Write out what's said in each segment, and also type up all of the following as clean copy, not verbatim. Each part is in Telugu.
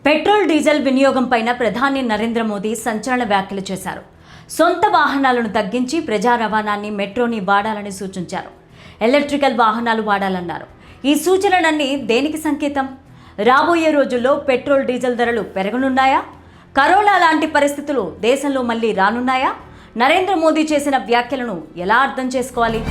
పెట్రోల్ డీజిల్ వినియోగం పైన ప్రధాని నరేంద్ర మోదీ సంచలన వ్యాఖ్యలు చేశారు. సొంత వాహనాలను తగ్గించి ప్రజా రవాణాన్ని మెట్రోని వాడాలని సూచించారు. ఎలక్ట్రికల్ వాహనాలు వాడాలన్నారు. ఈ సూచనలన్నీ దేనికి సంకేతం? రాబోయే రోజుల్లో పెట్రోల్ డీజిల్ ధరలు పెరగనున్నాయా? కరోనా లాంటి పరిస్థితులు దేశంలో మళ్ళీ రానున్నాయా? నరేంద్ర మోదీ చేసిన వ్యాఖ్యలను ఎలా అర్థం చేసుకోవాలి?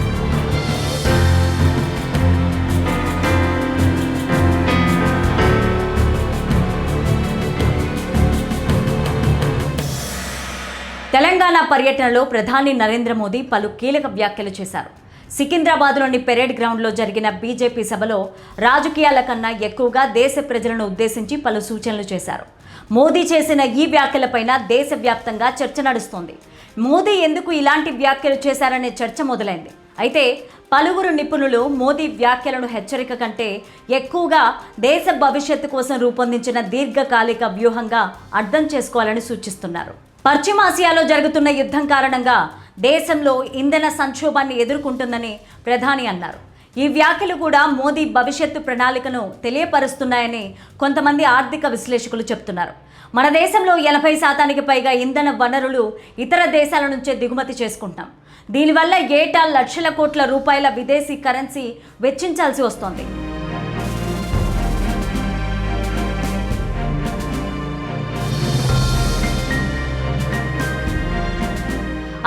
తెలంగాణ పర్యటనలో ప్రధాని నరేంద్ర మోదీ పలు కీలక వ్యాఖ్యలు చేశారు. సికింద్రాబాద్లోని పెరేడ్ గ్రౌండ్లో జరిగిన బీజేపీ సభలో రాజకీయాల కన్నా ఎక్కువగా దేశ ప్రజలను ఉద్దేశించి పలు సూచనలు చేశారు. మోదీ చేసిన ఈ వ్యాఖ్యలపైన దేశవ్యాప్తంగా చర్చ నడుస్తోంది. మోదీ ఎందుకు ఇలాంటి వ్యాఖ్యలు చేశారనే చర్చ మొదలైంది. అయితే పలువురు నిపుణులు మోదీ వ్యాఖ్యలను హెచ్చరిక కంటే ఎక్కువగా దేశ భవిష్యత్తు కోసం రూపొందించిన దీర్ఘకాలిక వ్యూహంగా అర్థం చేసుకోవాలని సూచిస్తున్నారు. పశ్చిమాసియాలో జరుగుతున్న యుద్ధం కారణంగా దేశంలో ఇంధన సంక్షోభాన్ని ఎదుర్కొంటుందని ప్రధాని అన్నారు. ఈ వ్యాఖ్యలు కూడా మోదీ భవిష్యత్తు ప్రణాళికను తెలియపరుస్తున్నాయని కొంతమంది ఆర్థిక విశ్లేషకులు చెప్తున్నారు. మన దేశంలో 80% పైగా ఇంధన వనరులు ఇతర దేశాల నుంచే దిగుమతి చేసుకుంటాం. దీనివల్ల ఏటా లక్షల కోట్ల రూపాయల విదేశీ కరెన్సీ వెచ్చించాల్సి వస్తోంది.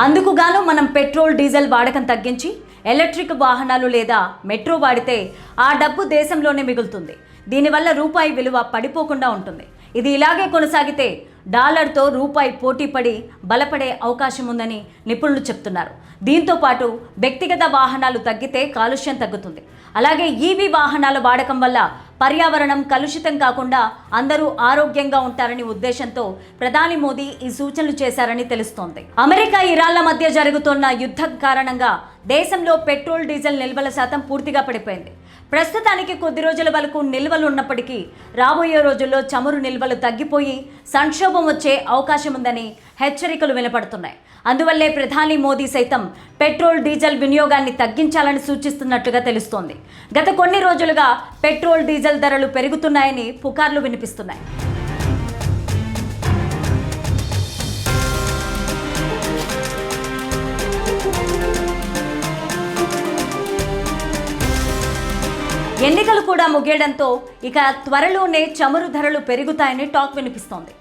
అందుకుగాను మనం పెట్రోల్ డీజిల్ వాడకం తగ్గించి ఎలక్ట్రిక్ వాహనాలు లేదా మెట్రో వాడితే ఆ డబ్బు దేశంలోనే మిగులుతుంది. దీనివల్ల రూపాయి విలువ పడిపోకుండా ఉంటుంది. ఇది ఇలాగే కొనసాగితే డాలర్తో రూపాయి పోటీపడి బలపడే అవకాశం ఉందని నిపుణులు చెప్తున్నారు. దీంతో పాటు వ్యక్తిగత వాహనాలు తగ్గితే కాలుష్యం తగ్గుతుంది. అలాగే ఈవీ వాహనాల వాడకం వల్ల పర్యావరణం కలుషితం కాకుండా అందరూ ఆరోగ్యంగా ఉంటారని ఉద్దేశంతో ప్రధాని మోదీ ఈ సూచనలు చేశారని తెలుస్తోంది. అమెరికా ఇరాన్ల మధ్య జరుగుతున్న యుద్ధం కారణంగా దేశంలో పెట్రోల్ డీజిల్ నిల్వల శాతం పూర్తిగా పడిపోయింది. ప్రస్తుతానికి కొద్ది రోజుల వరకు నిల్వలు ఉన్నప్పటికీ రాబోయే రోజుల్లో చమురు నిల్వలు తగ్గిపోయి సంక్షోభం వచ్చే అవకాశం ఉందని హెచ్చరికలు వినపడుతున్నాయి. అందువల్లే ప్రధాని మోదీ సైతం పెట్రోల్ డీజిల్ వినియోగాన్ని తగ్గించాలని సూచిస్తున్నట్లుగా తెలుస్తోంది. గత కొన్ని రోజులుగా పెట్రోల్ డీజిల్ ధరలు పెరుగుతున్నాయని పుకార్లు వినిపిస్తున్నాయి. ఎన్నికలు కూడా ముగియడంతో ఇక త్వరలోనే చమురు ధరలు పెరుగుతాయని టాక్ వినిపిస్తోంది.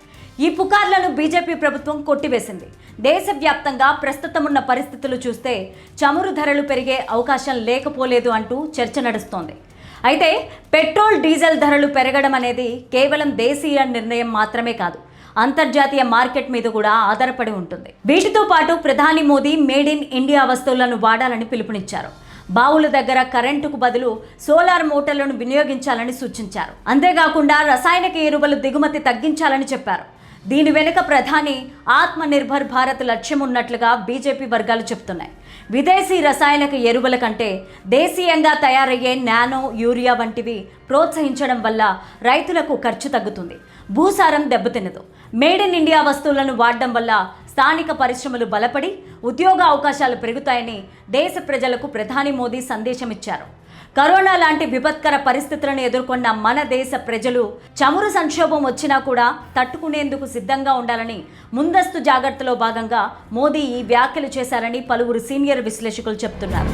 ఈ పుకార్లను బీజేపీ ప్రభుత్వం కొట్టివేసింది. దేశవ్యాప్తంగా ప్రస్తుతం ఉన్న పరిస్థితులు చూస్తే చమురు ధరలు పెరిగే అవకాశం లేకపోలేదు అంటూ చర్చ నడుస్తోంది. అయితే పెట్రోల్ డీజిల్ ధరలు పెరగడం అనేది కేవలం దేశీయ నిర్ణయం మాత్రమే కాదు, అంతర్జాతీయ మార్కెట్ మీద కూడా ఆధారపడి ఉంటుంది. వీటితో పాటు ప్రధాని మోదీ మేడ్ ఇన్ ఇండియా వస్తువులను వాడాలని పిలుపునిచ్చారు. బావుల దగ్గర కరెంటుకు బదులు సోలార్ మోటార్లను వినియోగించాలని సూచించారు. అంతేకాకుండా రసాయనిక ఎరువులు దిగుమతి తగ్గించాలని చెప్పారు. దీని వెనుక ప్రధాని ఆత్మ నిర్భర్ భారత్ లక్ష్యం ఉన్నట్లుగా బీజేపీ వర్గాలు చెప్తున్నాయి. విదేశీ రసాయనిక ఎరువుల కంటే దేశీయంగా తయారయ్యే నానో, యూరియా వంటివి ప్రోత్సహించడం వల్ల రైతులకు ఖర్చు తగ్గుతుంది, భూసారం దెబ్బతినదు. మేడ్ ఇన్ ఇండియా వస్తువులను వాడడం వల్ల స్థానిక పరిశ్రమలు బలపడి ఉద్యోగ అవకాశాలు పెరుగుతాయని దేశ ప్రజలకు ప్రధాని మోదీ సందేశం ఇచ్చారు. కరోనా లాంటి విపత్కర పరిస్థితులను ఎదుర్కొన్న మన దేశ ప్రజలు చమురు సంక్షోభం వచ్చినా కూడా తట్టుకునేందుకు సిద్ధంగా ఉండాలని ముందస్తు జాగ్రత్తలో భాగంగా మోదీ ఈ వ్యాఖ్యలు చేశారని పలువురు సీనియర్ విశ్లేషకులు చెప్తున్నారు.